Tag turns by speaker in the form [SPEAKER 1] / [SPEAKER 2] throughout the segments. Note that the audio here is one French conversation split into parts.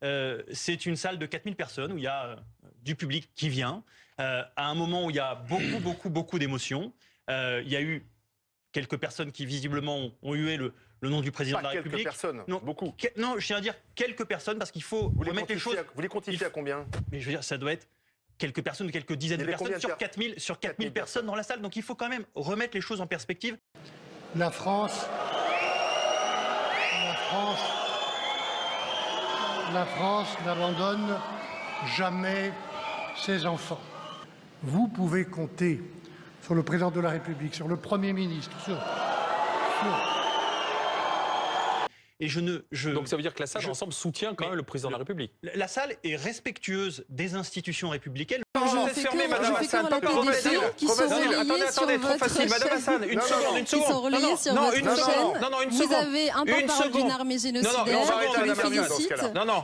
[SPEAKER 1] c'est une salle de 4000 personnes où il y a du public qui vient, à un moment où il y a beaucoup d'émotions. Il y a eu quelques personnes qui visiblement ont hué le nom du président de la République.
[SPEAKER 2] Quelques personnes,
[SPEAKER 1] non,
[SPEAKER 2] beaucoup.
[SPEAKER 1] Non, je tiens à dire quelques personnes parce qu'il faut remettre les choses.
[SPEAKER 2] Vous les quantifiez à combien?
[SPEAKER 1] Mais je veux dire, ça doit être quelques personnes, quelques dizaines de personnes sur 4000 personnes dans la salle. Donc il faut quand même remettre les choses en perspective.
[SPEAKER 3] La France n'abandonne jamais ses enfants. Vous pouvez compter sur le président de la République, sur le Premier ministre,
[SPEAKER 4] Donc ça veut dire que la salle, ensemble, soutient quand même le président de la République.
[SPEAKER 1] La salle est respectueuse des institutions républicaines.
[SPEAKER 4] Je fais fermer, Madame Hassan. Attendez, trop facile. Madame Hassan, une seconde.
[SPEAKER 5] Qui sont relayés sur votre chaîne. Vous avez un porte-parole d'une armée génocidaire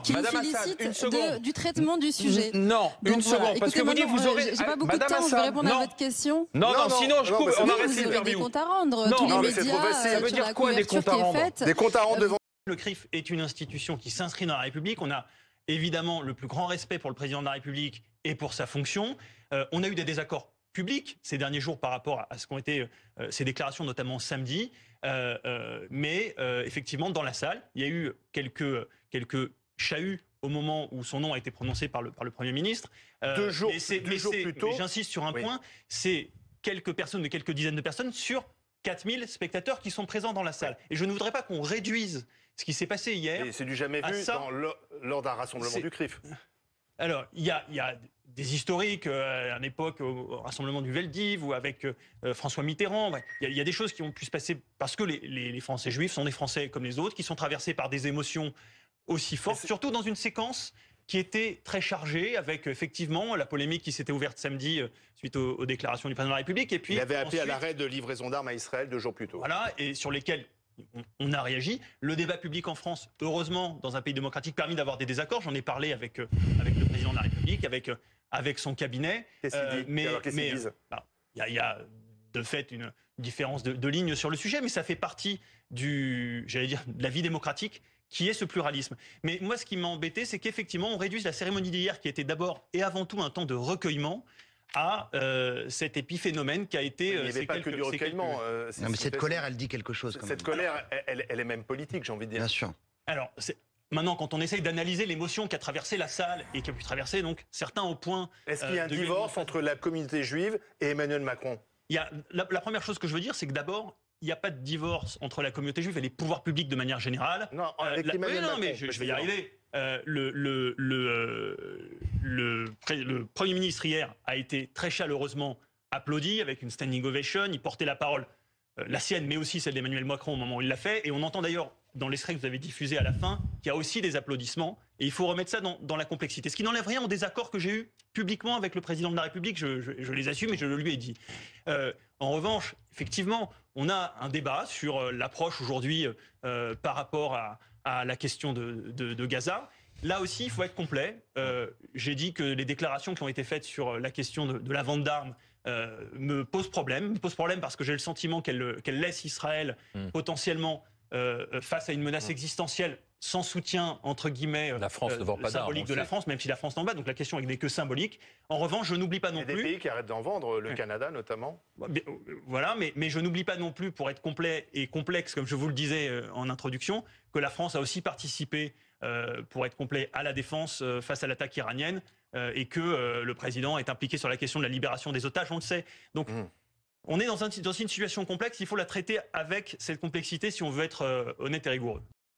[SPEAKER 5] qui vous félicite du traitement du sujet.
[SPEAKER 4] Non, une seconde, parce que vous dites vous aurez...
[SPEAKER 5] J'ai pas beaucoup de temps, je vais répondre à votre question.
[SPEAKER 4] Non, sinon je coupe, on arrête
[SPEAKER 5] Vous aurez des
[SPEAKER 4] l'interview.
[SPEAKER 5] comptes à rendre, tous les médias,
[SPEAKER 4] ça veut dire quoi des comptes à rendre?
[SPEAKER 2] Des comptes à rendre devant.
[SPEAKER 1] Le CRIF est une institution qui s'inscrit dans la République. On a évidemment le plus grand respect pour le président de la République et pour sa fonction. On a eu des désaccords publics ces derniers jours par rapport à ce qu'ont été ces déclarations, notamment samedi. Mais effectivement, dans la salle, il y a eu quelques chahuts au moment où son nom a été prononcé par le Premier ministre.
[SPEAKER 2] Deux jours plus tôt.
[SPEAKER 1] J'insiste sur un point, c'est quelques personnes, quelques dizaines de personnes sur 4000 spectateurs qui sont présents dans la salle. Et je ne voudrais pas qu'on réduise ce qui s'est passé hier.
[SPEAKER 2] Et c'est du jamais vu lors d'un rassemblement du CRIF.
[SPEAKER 1] Alors, il y a des historiques, à une époque, au rassemblement du Veldiv ou avec François Mitterrand. Il y a des choses qui ont pu se passer parce que les Français juifs sont des Français comme les autres, qui sont traversés par des émotions aussi fortes, surtout dans une séquence qui était très chargée, avec effectivement la polémique qui s'était ouverte samedi suite aux déclarations du président de la République. Et puis,
[SPEAKER 2] il avait appelé à l'arrêt de livraison d'armes à Israël 2 jours plus tôt.
[SPEAKER 1] Voilà, et sur lesquels on a réagi. Le débat public en France, heureusement, dans un pays démocratique, permis d'avoir des désaccords. J'en ai parlé avec le président de la République, avec son cabinet.
[SPEAKER 2] Qu'est-ce qu'il dit? Alors, qu'est-ce qu'ils disent?
[SPEAKER 1] Il y a de fait une différence de ligne sur le sujet, mais ça fait partie de la vie démocratique qui est ce pluralisme. Mais moi, ce qui m'a embêté, c'est qu'effectivement, on réduise la cérémonie d'hier, qui était d'abord et avant tout un temps de recueillement, à cet épiphénomène qui a été...
[SPEAKER 2] Il n'y avait pas que du recueillement.
[SPEAKER 6] Non, mais cette colère, elle dit quelque chose.
[SPEAKER 2] Cette colère, elle est même politique, j'ai envie de dire.
[SPEAKER 6] Bien sûr.
[SPEAKER 1] Alors, maintenant, quand on essaye d'analyser l'émotion qui a traversé la salle et qui a pu traverser donc certains au point...
[SPEAKER 2] Est-ce qu'il y a un divorce entre la communauté juive et Emmanuel Macron?
[SPEAKER 1] La première chose que je veux dire, c'est que d'abord, il n'y a pas de divorce entre la communauté juive et les pouvoirs publics de manière générale.
[SPEAKER 2] Non, avec Emmanuel Macron.
[SPEAKER 1] Mais je vais y arriver. Le Premier ministre hier a été très chaleureusement applaudi avec une standing ovation. Il portait la parole, la sienne, mais aussi celle d'Emmanuel Macron au moment où il l'a fait. Et on entend d'ailleurs dans l'extrait que vous avez diffusé à la fin qu'il y a aussi des applaudissements. Et il faut remettre ça dans la complexité. Ce qui n'enlève rien aux désaccords que j'ai eus publiquement avec le président de la République. Je les assume et je le lui ai dit. En revanche, effectivement, on a un débat sur l'approche aujourd'hui par rapport à la question de Gaza. Là aussi, il faut être complet. J'ai dit que les déclarations qui ont été faites sur la question de la vente d'armes me posent problème. Me posent problème parce que j'ai le sentiment qu'elle laisse Israël potentiellement face à une menace existentielle sans soutien, entre guillemets,
[SPEAKER 4] la France ne vend pas
[SPEAKER 1] symbolique de la France, même si la France n'en bat. Donc la question n'est que symbolique. En revanche, je n'oublie pas non plus...
[SPEAKER 2] Il y a des pays qui arrêtent d'en vendre, le Canada notamment.
[SPEAKER 1] Voilà, mais je n'oublie pas non plus, pour être complet et complexe, comme je vous le disais en introduction, que la France a aussi participé, pour être complet, à la défense face à l'attaque iranienne et que le président est impliqué sur la question de la libération des otages, on le sait. Donc... On est dans une situation complexe, il faut la traiter avec cette complexité si on veut être honnête et rigoureux.